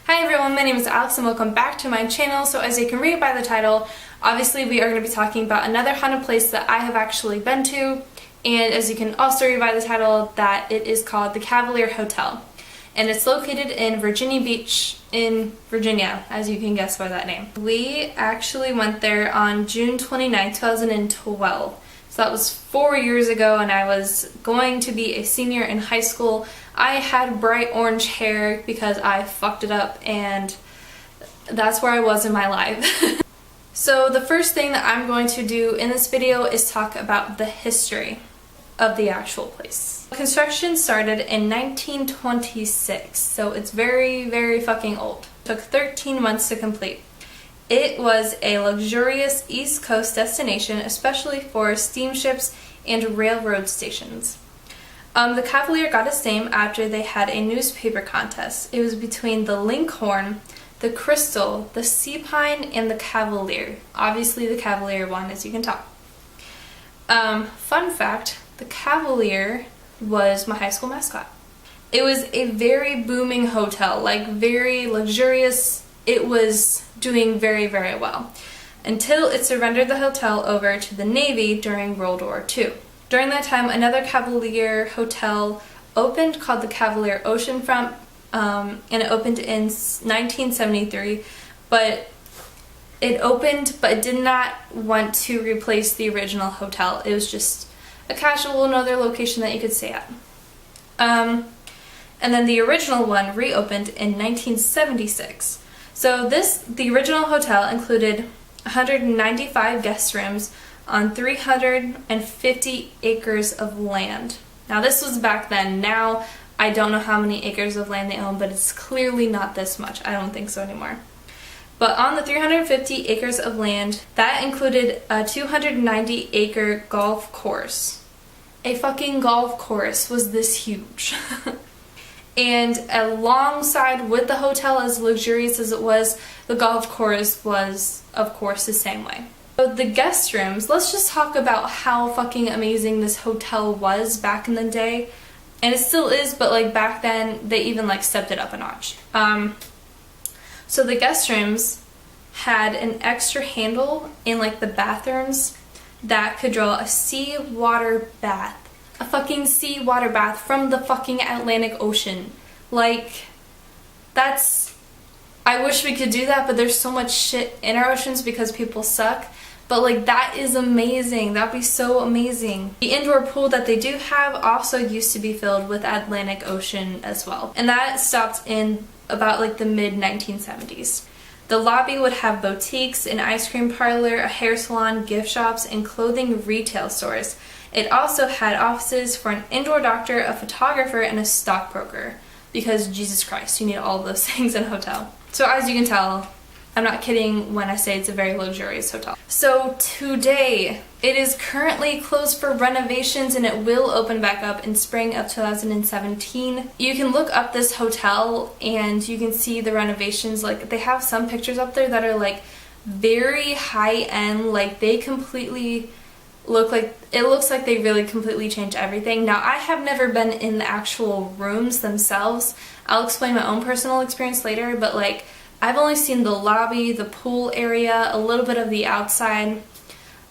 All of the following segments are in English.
Hi everyone, my name is Alex and welcome back to my channel. So as you can read by the title, obviously we are going to be talking about another haunted place that I have actually been to, and as you can also read by the title, that it is called the Cavalier Hotel. And it's located in Virginia Beach in Virginia, as you can guess by that name. We actually went there on June 29, 2012. So that was 4 years ago, and I was going to be a senior in high school. I had bright orange hair because I fucked it up, and that's where I was in my life. So the first thing that I'm going to do in this video is talk about the history of the actual place. Construction started in 1926, so it's very, very fucking old. It took 13 months to complete. It was a luxurious East Coast destination, especially for steamships and railroad stations. The Cavalier got its name after they had a newspaper contest. It was between the Linkhorn, the Crystal, the Sea Pine, and the Cavalier. Obviously the Cavalier won, as you can tell. Fun fact, the Cavalier was my high school mascot. It was a very booming hotel, like very luxurious. It was doing very, very well until it surrendered the hotel over to the Navy during World War II. During that time, another Cavalier hotel opened called the Cavalier Oceanfront, and it opened in 1973, but it did not want to replace the original hotel. It was just a casual, another location that you could stay at. And then the original one reopened in 1976. So the original hotel included 195 guest rooms on 350 acres of land. Now this was back then. Now I don't know how many acres of land they own, but it's clearly not this much. I don't think so anymore. But on the 350 acres of land, that included a 290-acre golf course. A fucking golf course was this huge. And alongside with the hotel, as luxurious as it was, the golf course was, of course, the same way. So the guest rooms, let's just talk about how fucking amazing this hotel was back in the day. And it still is, but like back then, they even like stepped it up a notch. So the guest rooms had an extra handle in like the bathrooms that could draw a seawater bath. A fucking seawater bath from the fucking Atlantic Ocean. Like, I wish we could do that, but there's so much shit in our oceans because people suck. But like, that is amazing. That'd be so amazing. The indoor pool that they do have also used to be filled with Atlantic Ocean as well. And that stopped in about like the mid 1970s. The lobby would have boutiques, an ice cream parlor, a hair salon, gift shops, and clothing retail stores. It also had offices for an indoor doctor, a photographer, and a stockbroker. Because Jesus Christ, you need all of those things in a hotel. So as you can tell, I'm not kidding when I say it's a very luxurious hotel. So today, it is currently closed for renovations and it will open back up in spring of 2017. You can look up this hotel and you can see the renovations. Like, they have some pictures up there that are like very high end, like they completely looks like they really completely changed everything. Now, I have never been in the actual rooms themselves. I'll explain my own personal experience later, but like, I've only seen the lobby, the pool area, a little bit of the outside,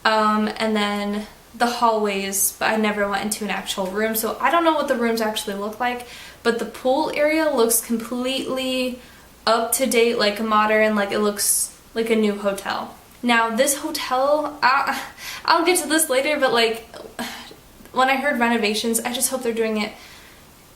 and then the hallways, but I never went into an actual room, so I don't know what the rooms actually look like, but the pool area looks completely up to date, like modern, like it looks like a new hotel. Now, this hotel, I'll get to this later, but like, when I heard renovations, I just hope they're doing it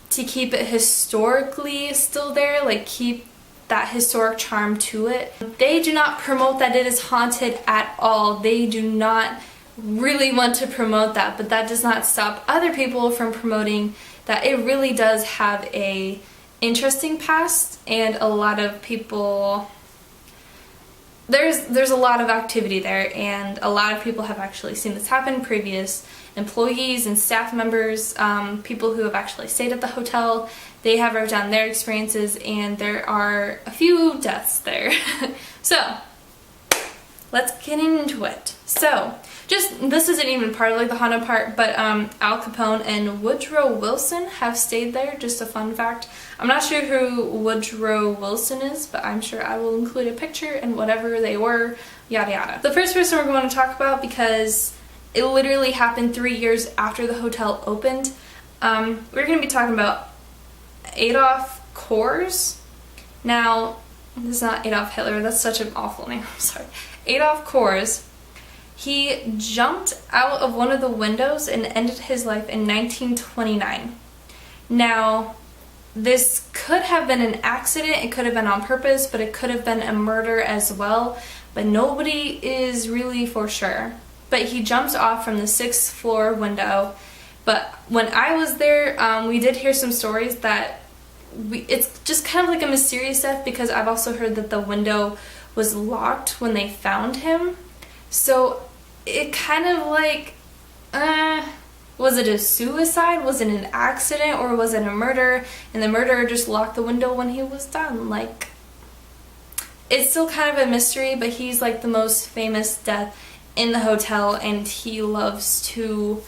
to keep it historically still there, like keep that historic charm to it. They do not promote that it is haunted at all. They do not really want to promote that, but that does not stop other people from promoting that it really does have a interesting past, and a lot of people, there's a lot of activity there, and a lot of people have actually seen this happen. Previous employees and staff members, people who have actually stayed at the hotel, they have wrote down their experiences, and there are a few deaths there. So, let's get into it. So, this isn't even part of like the haunted part, but Al Capone and Woodrow Wilson have stayed there. Just a fun fact. I'm not sure who Woodrow Wilson is, but I'm sure I will include a picture and whatever they were, yada yada. The first person we're going to talk about, because it literally happened 3 years after the hotel opened, we're going to be talking about Adolf Kors. Now, this is not Adolf Hitler, that's such an awful name, I'm sorry. Adolf Kors. He jumped out of one of the windows and ended his life in 1929. Now, this could have been an accident, it could have been on purpose, but it could have been a murder as well, but nobody is really for sure. But he jumps off from the 6th floor window. But when I was there, we did hear some stories that it's just kind of like a mysterious death, because I've also heard that the window was locked when they found him. So it kind of like, was it a suicide? Was it an accident? Or was it a murder? And the murderer just locked the window when he was done. Like, it's still kind of a mystery, but he's like the most famous death in the hotel, and he loves to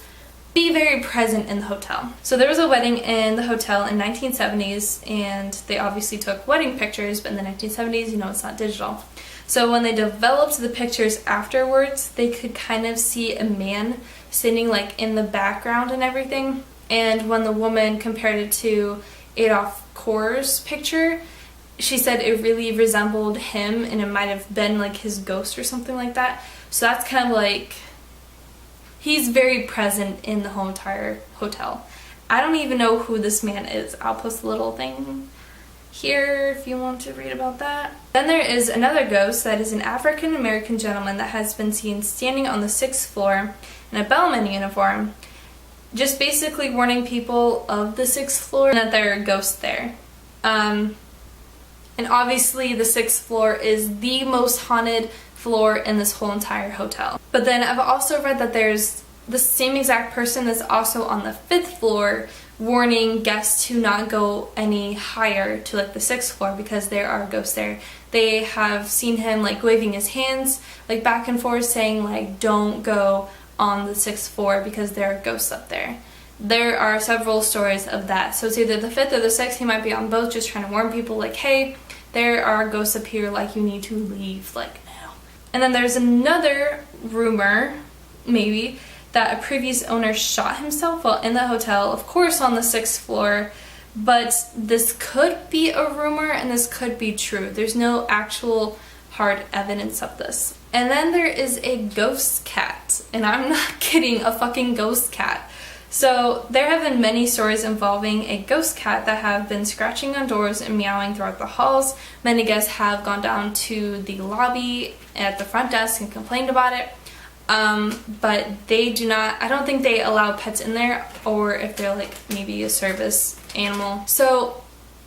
be very present in the hotel. So there was a wedding in the hotel in 1970s, and they obviously took wedding pictures, but in the 1970s, you know, it's not digital. So when they developed the pictures afterwards, they could kind of see a man sitting like in the background and everything. And when the woman compared it to Adolf Kors' picture, she said it really resembled him, and it might have been like his ghost or something like that. So that's kind of like, he's very present in the whole entire hotel. I don't even know who this man is. I'll post a little thing here if you want to read about that. Then there is another ghost that is an African American gentleman that has been seen standing on the 6th floor in a bellman uniform, just basically warning people of the 6th floor that there are ghosts there. And obviously the 6th floor is the most haunted floor in this whole entire hotel. But then I've also read that there's the same exact person that's also on the 5th floor warning guests to not go any higher to like the 6th floor, because there are ghosts there. They have seen him like waving his hands like back and forth, saying like don't go on the 6th floor because there are ghosts up there. There are several stories of that. So it's either the 5th or the 6th. He might be on both, just trying to warn people like, hey, there are ghosts up here, like you need to leave like now. And then there's another rumor, maybe, that a previous owner shot himself while in the hotel, of course on the 6th floor, but this could be a rumor and this could be true. There's no actual hard evidence of this. And then there is a ghost cat, and I'm not kidding, a fucking ghost cat. So there have been many stories involving a ghost cat that have been scratching on doors and meowing throughout the halls. Many guests have gone down to the lobby at the front desk and complained about it. But they do not, I don't think they allow pets in there, or if they're like maybe a service animal. So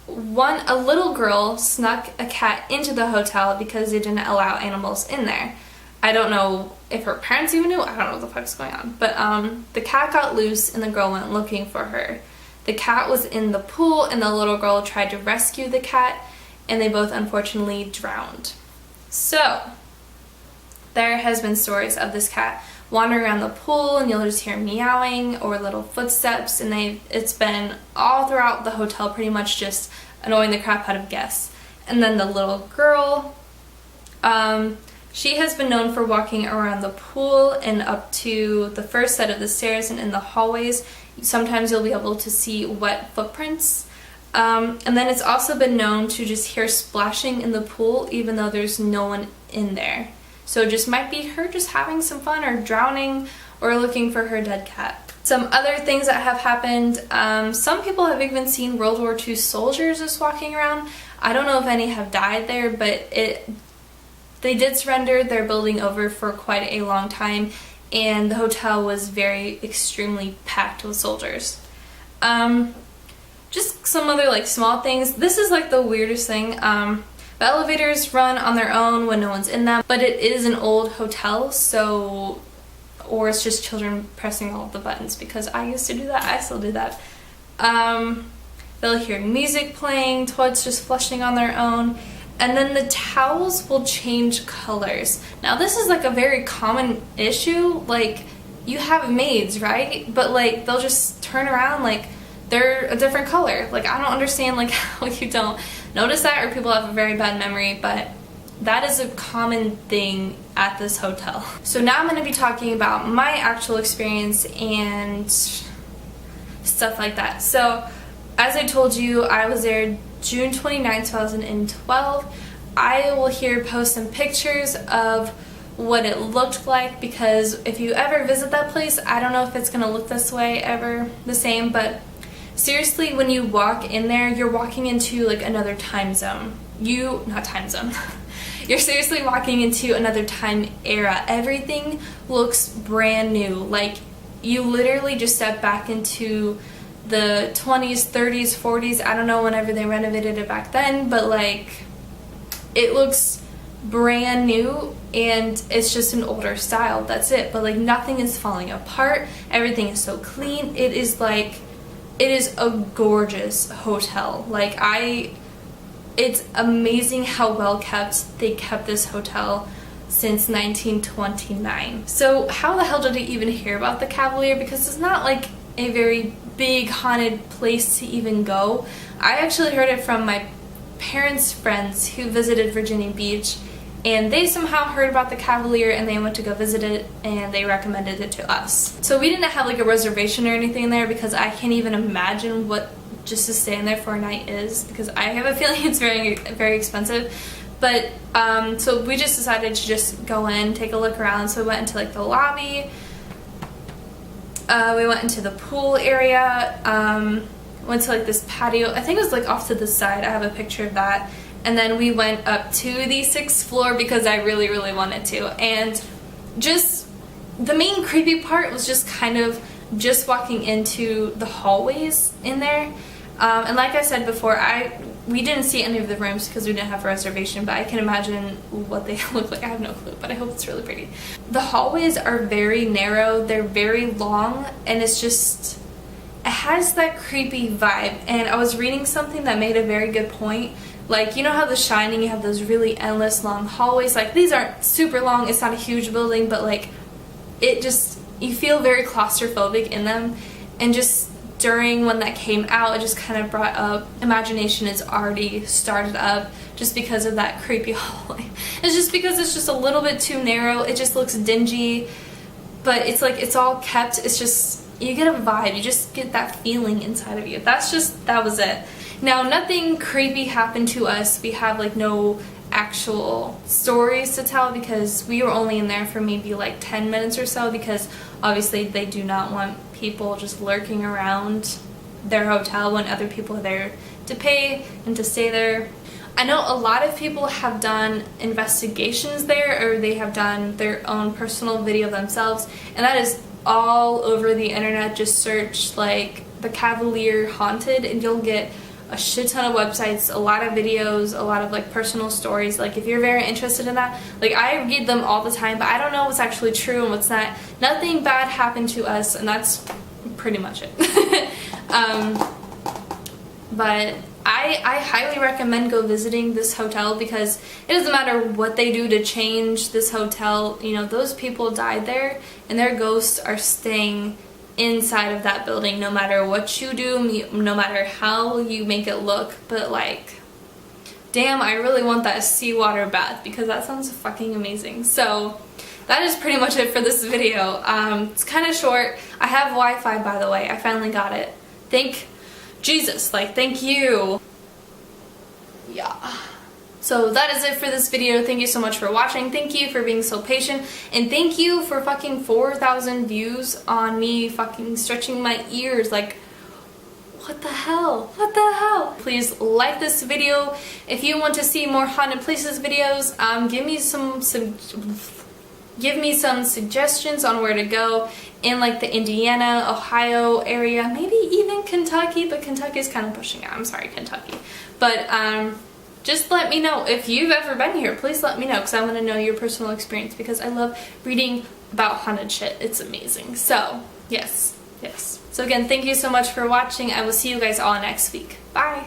a little girl snuck a cat into the hotel because they didn't allow animals in there. I don't know if her parents even knew, I don't know what the fuck's going on. But the cat got loose and the girl went looking for her. The cat was in the pool and the little girl tried to rescue the cat, and they both unfortunately drowned. So there has been stories of this cat wandering around the pool, and you'll just hear meowing or little footsteps, and it's been all throughout the hotel, pretty much just annoying the crap out of guests. And then the little girl, she has been known for walking around the pool and up to the first set of the stairs and in the hallways. Sometimes you'll be able to see wet footprints. And then it's also been known to just hear splashing in the pool even though there's no one in there. So it just might be her just having some fun or drowning or looking for her dead cat. Some other things that have happened, some people have even seen World War II soldiers just walking around. I don't know if any have died there, but they did surrender their building over for quite a long time, and the hotel was very extremely packed with soldiers. Just some other like small things. This is like the weirdest thing. The elevators run on their own when no one's in them, but it is an old hotel, so, or it's just children pressing all of the buttons, because I used to do that, I still do that. They'll hear music playing, toilets just flushing on their own, and then the towels will change colors. Now this is like a very common issue, like you have maids, right? But like they'll just turn around like they're a different color. Like I don't understand like how you don't notice that, or people have a very bad memory, but that is a common thing at this hotel. So now I'm going to be talking about my actual experience and stuff like that. So as I told you, I was there June 29, 2012. I will here post some pictures of what it looked like, because if you ever visit that place, I don't know if it's going to look this way ever the same, but seriously, when you walk in there, you're walking into like another time zone. Not time zone. You're seriously walking into another time era. Everything looks brand new. Like you literally just step back into the 20s, 30s, 40s. I don't know whenever they renovated it back then, but like it looks brand new and it's just an older style. That's it. But like nothing is falling apart. Everything is so clean. It is a gorgeous hotel. Like it's amazing how well kept they kept this hotel since 1929. So how the hell did I even hear about the Cavalier? Because it's not like a very big haunted place to even go. I actually heard it from my parents' friends who visited Virginia Beach, and they somehow heard about the Cavalier and they went to go visit it and they recommended it to us. So we didn't have like a reservation or anything there, because I can't even imagine what just to stay in there for a night is, because I have a feeling it's very, very expensive. But so we just decided to just go in, take a look around. So we went into like the lobby, we went into the pool area, went to like this patio. I think it was like off to the side. I have a picture of that. And then we went up to the 6th floor because I really, really wanted to. And just the main creepy part was just kind of just walking into the hallways in there. And like I said before, we didn't see any of the rooms because we didn't have a reservation, but I can imagine what they look like. I have no clue, but I hope it's really pretty. The hallways are very narrow, they're very long, and it has that creepy vibe. And I was reading something that made a very good point. Like, you know how The Shining, you have those really endless long hallways? Like, these aren't super long, it's not a huge building, but like, you feel very claustrophobic in them. And just during when that came out, it just kind of brought up, imagination is already started up just because of that creepy hallway. It's just because it's just a little bit too narrow, it just looks dingy, but it's like, it's all kept, it's just, you get a vibe, you just get that feeling inside of you. That was it. Now, nothing creepy happened to us. We have like no actual stories to tell because we were only in there for maybe like 10 minutes or so, because obviously they do not want people just lurking around their hotel when other people are there to pay and to stay there. I know a lot of people have done investigations there, or they have done their own personal video themselves, and that is all over the internet. Just search like the Cavalier Haunted and you'll get a shit ton of websites, a lot of videos, a lot of like personal stories. Like if you're very interested in that, like I read them all the time, but I don't know what's actually true and what's not. Nothing bad happened to us, and that's pretty much it. But I highly recommend go visiting this hotel, because it doesn't matter what they do to change this hotel, you know, those people died there and their ghosts are staying inside of that building, no matter what you do, no matter how you make it look. But like, damn, I really want that seawater bath, because that sounds fucking amazing. So that is pretty much it for this video. It's kind of short. I have Wi-Fi, by the way. I finally got it. Thank Jesus, like, thank you. Yeah. So that is it for this video. Thank you so much for watching. Thank you for being so patient. And thank you for fucking 4,000 views on me fucking stretching my ears. Like, what the hell? What the hell? Please like this video. If you want to see more haunted places videos, give me some suggestions on where to go in like the Indiana, Ohio area, maybe even Kentucky, but Kentucky's kind of pushing out. I'm sorry, Kentucky. But just let me know if you've ever been here. Please let me know, because I want to know your personal experience, because I love reading about haunted shit. It's amazing. So yes. So again, thank you so much for watching. I will see you guys all next week. Bye.